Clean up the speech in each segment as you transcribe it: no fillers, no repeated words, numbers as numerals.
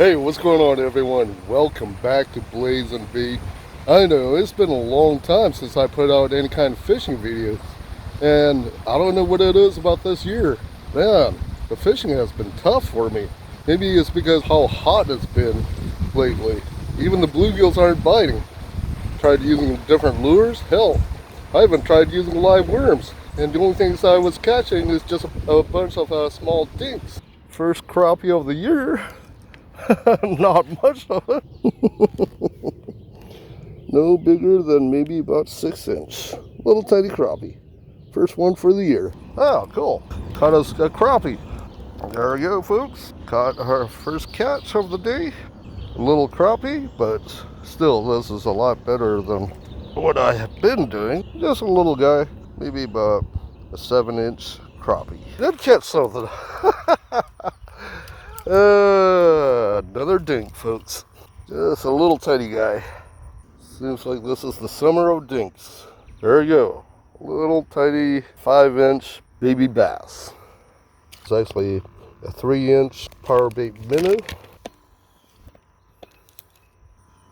Hey, what's going on, everyone? Welcome back to Blaze and B. I know it's been a long time since I put out any kind of fishing videos, and I don't know what it is about this year. Man, the fishing has been tough for me. Maybe it's because how hot it's been lately. Even the bluegills aren't biting. Tried using different lures. Hell, I even tried using live worms, and the only things I was catching is just a bunch of small dinks. First crappie of the year. Not much of it. No bigger than maybe about 6-inch. Little tiny crappie. First one for the year. Oh, cool. Caught us a crappie. There we go, folks. Caught our first catch of the day. A little crappie, but still, this is a lot better than what I have been doing. Just a little guy, maybe about a 7-inch crappie. Did catch something. Another dink, folks. Just a little tiny guy. Seems like this is the summer of dinks. There you go. Little tiny 5-inch baby bass. It's actually a 3-inch Powerbait Minnow.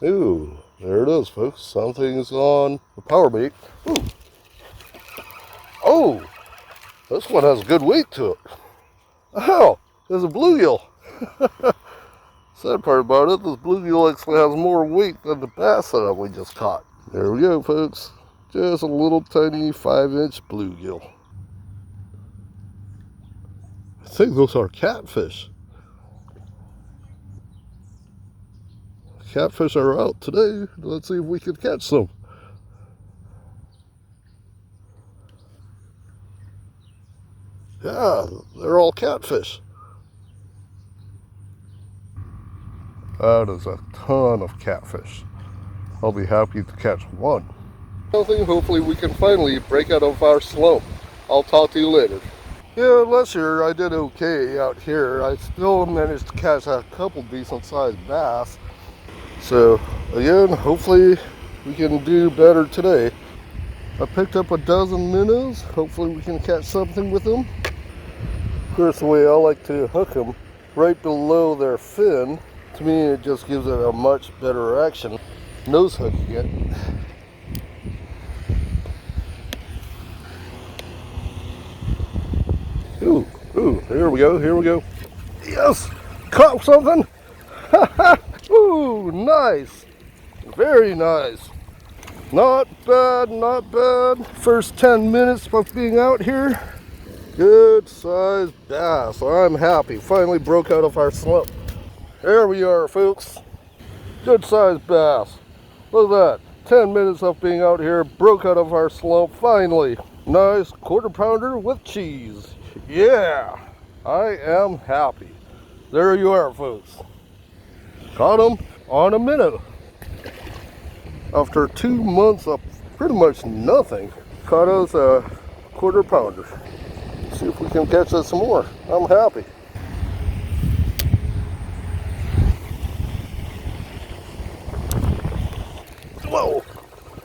Ooh, there it is, folks. Something's on the Powerbait. Ooh. Oh, this one has a good weight to it. Oh, there's a bluegill. Sad part about it, this bluegill actually has more weight than the bass that we just caught. There we go, folks. Just a little tiny 5-inch bluegill. I think those are catfish. Catfish are out today. Let's see if we can catch some. Yeah, they're all catfish. That is a ton of catfish. I'll be happy to catch one. Hopefully we can finally break out of our slump. I'll talk to you later. Yeah, last year I did okay out here. I still managed to catch a couple decent sized bass. So again, hopefully we can do better today. I picked up a dozen minnows. Hopefully we can catch something with them. Of course, the way I like to hook them, right below their fin. To me, it just gives it a much better action. Nose hooking it. Ooh, here we go. Yes, caught something. Ooh, nice. Very nice. Not bad. First 10 minutes of being out here. Good sized bass. I'm happy. Finally broke out of our slump. There we are, folks. Good sized bass. Look at that. 10 minutes of being out here, broke out of our slump finally. Nice quarter pounder with cheese. Yeah, I am happy. There you are, folks. Caught him on a minnow. After 2 months of pretty much nothing, caught us a quarter pounder. See if we can catch us some more. I'm happy. Whoa,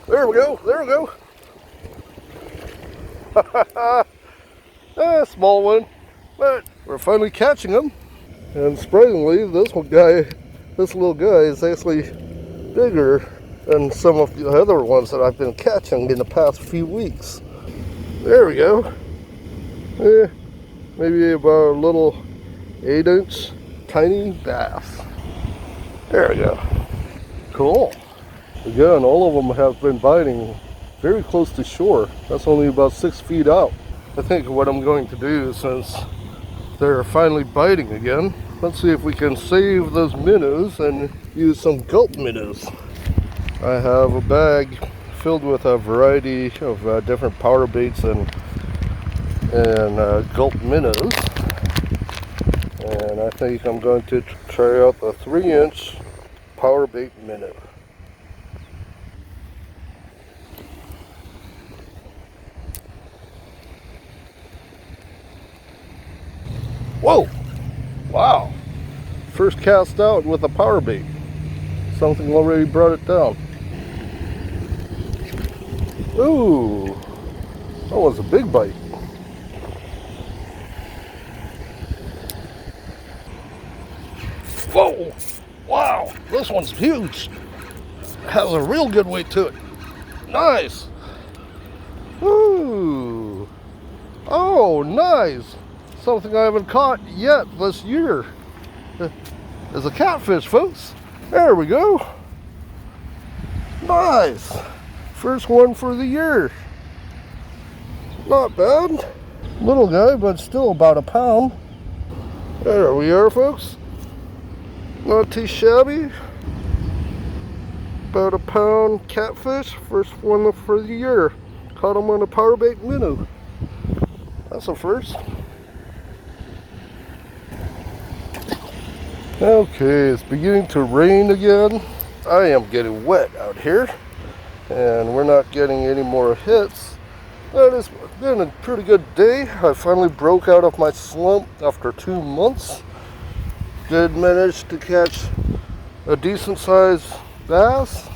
there we go. A small one, but we're finally catching them. And surprisingly, this little guy is actually bigger than some of the other ones that I've been catching in the past few weeks. There we go. Maybe about a little 8-inch tiny bass. There we go. Cool. Again, all of them have been biting very close to shore. That's only about 6 feet out. I think what I'm going to do, since they're finally biting again, let's see if we can save those minnows and use some gulp minnows. I have a bag filled with a variety of different power baits and gulp minnows. And I think I'm going to try out the 3-inch Powerbait Minnow. Whoa! Wow! First cast out with a Powerbait. Something already brought it down. Ooh! That was a big bite. Whoa! Wow, this one's huge. Has a real good weight to it. Nice. Ooh. Oh, nice. Something I haven't caught yet this year. Is a catfish, folks. There we go. Nice. First one for the year. Not bad. Little guy, but still about a pound. There we are, folks. Not too shabby. About a pound catfish. First one for the year. Caught him on a Powerbait Minnow. That's a first. Okay, it's beginning to rain again. I am getting wet out here, and we're not getting any more hits. But it's been a pretty good day. I finally broke out of my slump after 2 months. Did manage to catch a decent sized bass.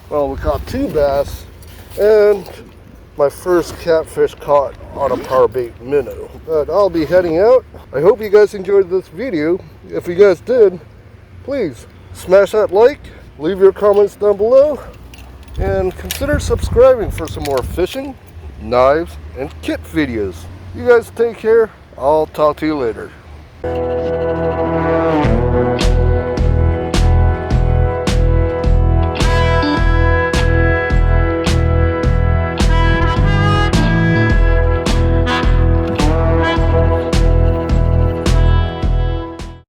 Well, we caught 2 bass, and my first catfish caught on a Powerbait Minnow. But I'll be heading out. I hope you guys enjoyed this video. If you guys did, please smash that like, leave your comments down below, and consider subscribing for some more fishing, knives, and kit videos. You guys take care. I'll talk to you later.